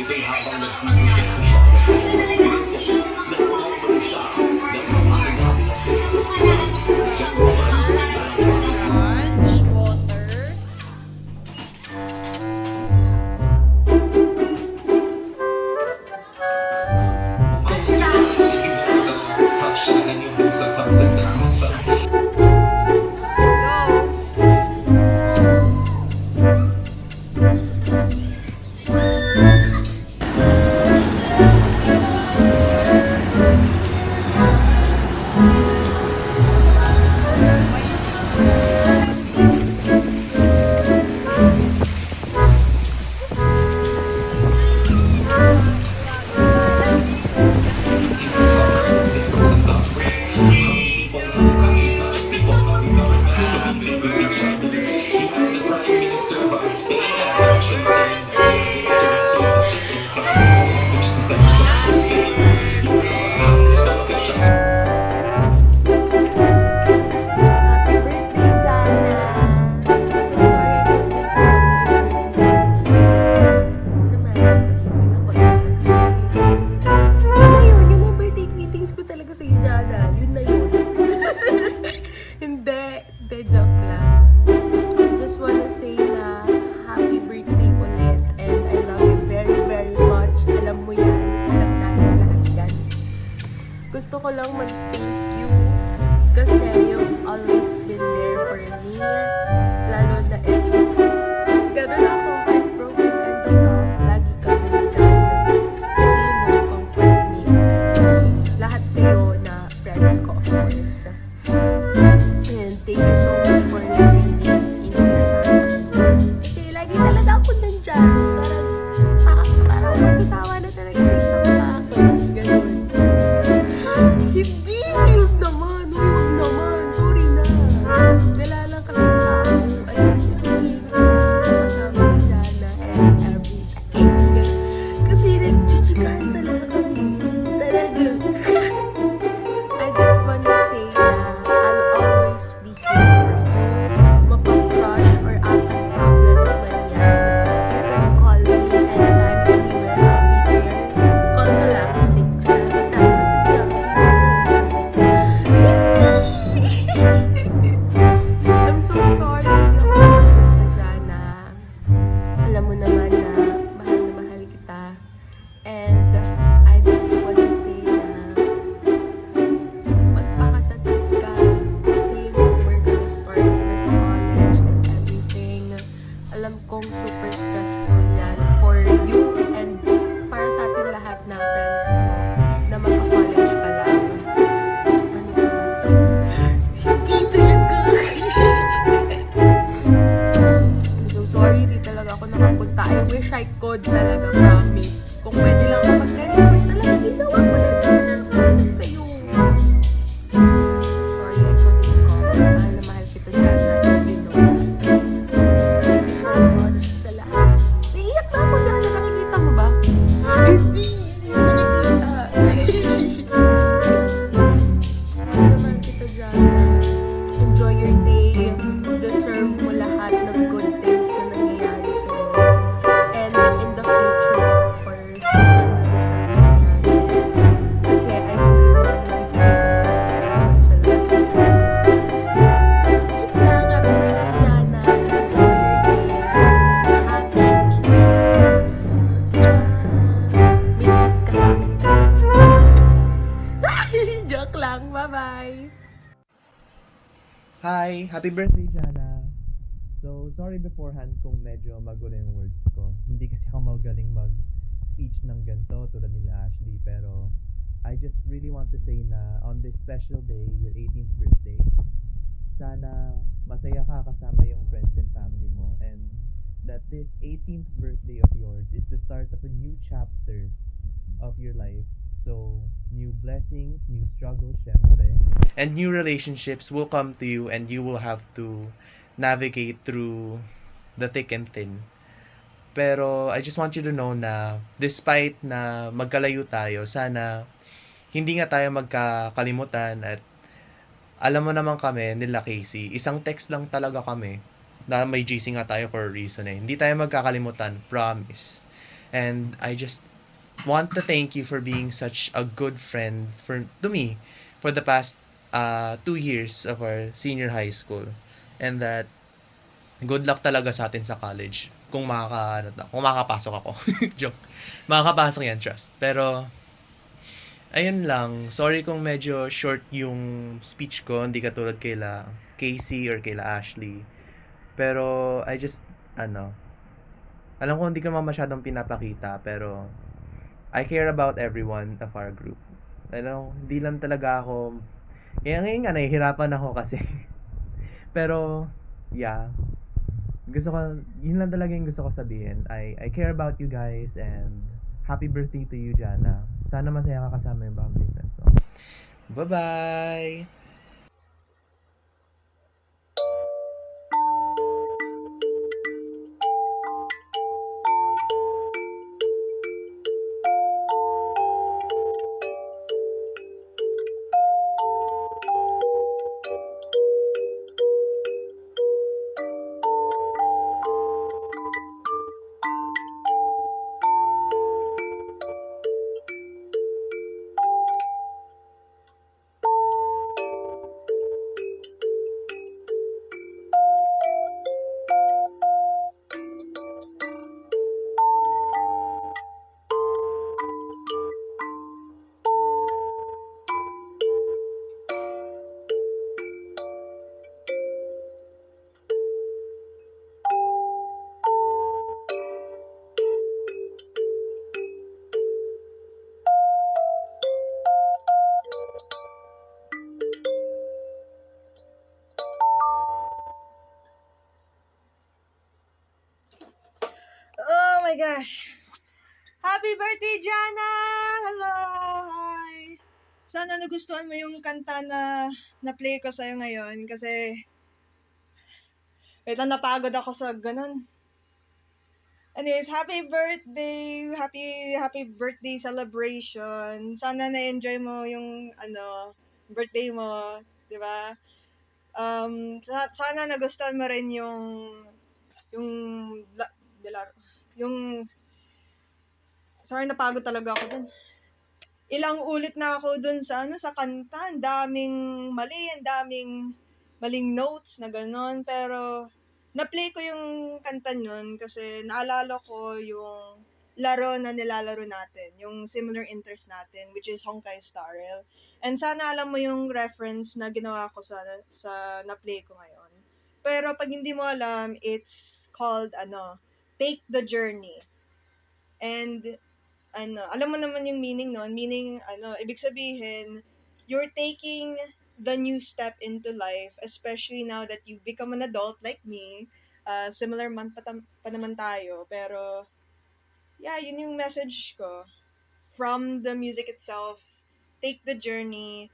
Ito'y habang nagpipusyeso siya. Nagpapabalik siya. Nagpapaligabi na siya. Lunch, water. Happy birthday, Jana! So sorry I couldn't come to your birthday party. Yun na yung birthday greetings ko talaga sa'yo, Jana. Yun na yun. Hindi, joke lang. Just wanna say na happy birthday ulit and I love you very, very much. Alam mo yan. Alam natin lahat yan. Gusto ko lang mag-thank you kasi you've always been there for me. Lalo na if ganun ako heartbroken and stuff, lagi kami dyan. Kasi you comfort me. Lahat kayo na friends ko, of course. And thank you so much for letting me in your family. Kasi lagi talaga ako nandyan. Parang mag-asawa na talaga sa isang bakit. Ganun. Hindi! Huwag naman! Huwag naman! Sorry na! Dala lang kasi ang tao. Alam niyo, gusto kasama si Jana and everything. Kasi nagchichikahan talaga kami. Talaga. I just wanna say na I'll always be here for you. Mapag-crush or apat problems man yan. You can call me anytime, anywhere. I'll be there. Call ka lang, 6. Tapos I'm so sorry. Hindi ako nakasunta, Jana. Alam mo naman na mahal kita. And I just wanna say na magpakatatag ka kasi we're gonna start na sa college and everything. Alam kong super stressful yan for you and para sa ating lahat na friends mo na magka-college pa lang. Ano ba? Hindi talaga. I'm so sorry, di talaga ako nakapunta. I wish I could talaga, promise. Kung pwede lang ako mag-graduate talaga, ginawa ko na talaga sa'yo. Sorry, I couldn't come. Mahal na mahal kita dyan na you know. Thank you so much sa lahat. Naiiyak na ako dyan. Nakikita mo ba? Hindi mo nakikita. Mahal na mahal kita dyan. Enjoy your day. Deserve mo lahat ng good things na nangyayari sa'yo. And in the future, of course, deserve na deserve mo yan. Kasi I believe na nabibigay ka naman sa lahat ng bagay. Wait lang, happy birthday, Jana. Enjoy your day. Happy may kiss ka sa akin. Joke lang. Bye-bye. Hi! Happy birthday, Jana! So, sorry beforehand kung medyo magulo yung words ko. Hindi kasi ako magaling mag-speech ng ganito tulad nila Ashley. Pero, I just really want to say na on this special day, your 18th birthday, sana masaya ka kasama yung friends and family mo. And that this 18th birthday of yours is the start of a new chapter of your life. So, new blessings, new struggles, syempre. And new relationships will come to you and you will have to navigate through the thick and thin. Pero, I just want you to know na despite na magkalayo tayo, sana hindi nga tayo magkakalimutan at alam mo naman kami nila Casey, isang text lang talaga kami na may GC nga tayo for a reason eh. Hindi tayo magkakalimutan, promise. And I just want to thank you for being such a good friend to me for the past 2 years of our senior high school. And that good luck talaga sa atin sa college kung kung makakapasok ako. Joke. Makakapasok yan, trust. Pero ayun lang, sorry kung medyo short yung speech ko, hindi katulad kaila Casey or kaila Ashley. Pero I just ano, alam ko hindi ko naman masyadong pinapakita, pero I care about everyone of our group. Hindi lang talaga ako, kaya ngayon nga nahihirapan ako kasi. Pero, yeah, gusto ko, yun lang talaga yung gusto ko sabihin. I care about you guys and happy birthday to you, Jana. Sana masaya ka kasama yung Bambing friends mo. Bye-bye! Oh my gosh! Happy birthday, Jana! Hello! Hi! Sana nagustuhan mo yung kanta na na-play ko sa'yo ngayon kasi wait lang, napagod ako sa ganun. Anyways, happy birthday! Happy birthday celebration! Sana na-enjoy mo yung birthday mo, 'di ba? Sana nagustuhan mo rin yung laro. Yung sorry, napagod talaga ako dun. Ilang ulit na ako dun sa sa kanta, ang daming mali, ang daming maling notes na gano'n, pero na-play ko yung kanta nun kasi naalala ko yung laro na nilalaro natin, yung similar interest natin, which is Honkai Star Rail. And sana alam mo yung reference na ginawa ko sa na-play ko ngayon. Pero pag hindi mo alam, it's called Take the Journey. And alam mo naman yung meaning nun. Meaning, ibig sabihin, you're taking the new step into life, especially now that you've become an adult like me. Similar man pa naman tayo. Pero, yeah, yun yung message ko. From the music itself, take the journey,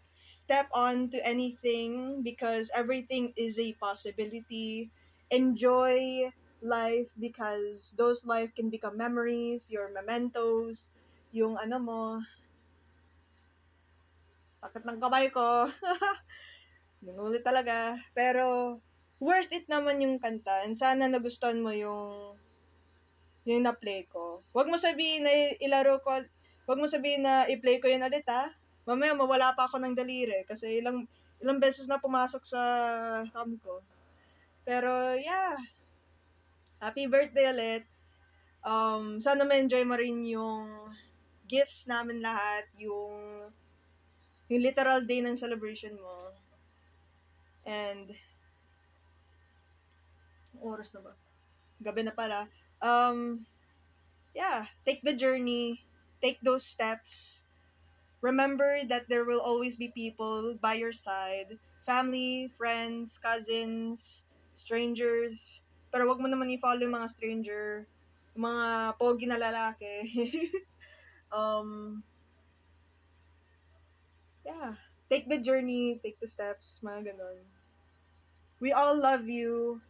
step on to anything because everything is a possibility. Enjoy life because those life can become memories, your mementos, yung mo, sakit ng kamay ko. Nunulit talaga. Pero, worth it naman yung kanta and sana nagustuhan mo yung na-play ko. Huwag mo sabihin na huwag mo sabihin na i-play ko yun ulit ha. Mamaya mawala pa ako ng daliri kasi ilang beses na pumasok sa thumb ko. Pero yeah, happy birthday ulit. Sana ma-enjoy mo rin yung gifts namin lahat, yung literal day ng celebration mo. And, oras na ba? Gabi na pala. Yeah, take the journey, take those steps. Remember that there will always be people by your side, family, friends, cousins, strangers. Pero wag mo naman i-follow yung mga stranger, yung mga pogi na lalaki. Yeah, take the journey, take the steps, mga ganon. We all love you.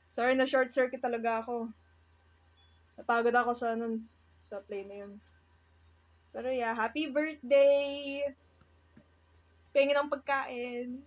Sorry, na short circuit talaga ako. Napagod ako sa play na yun. Pero yeah, happy birthday! Pengin ng pagkain.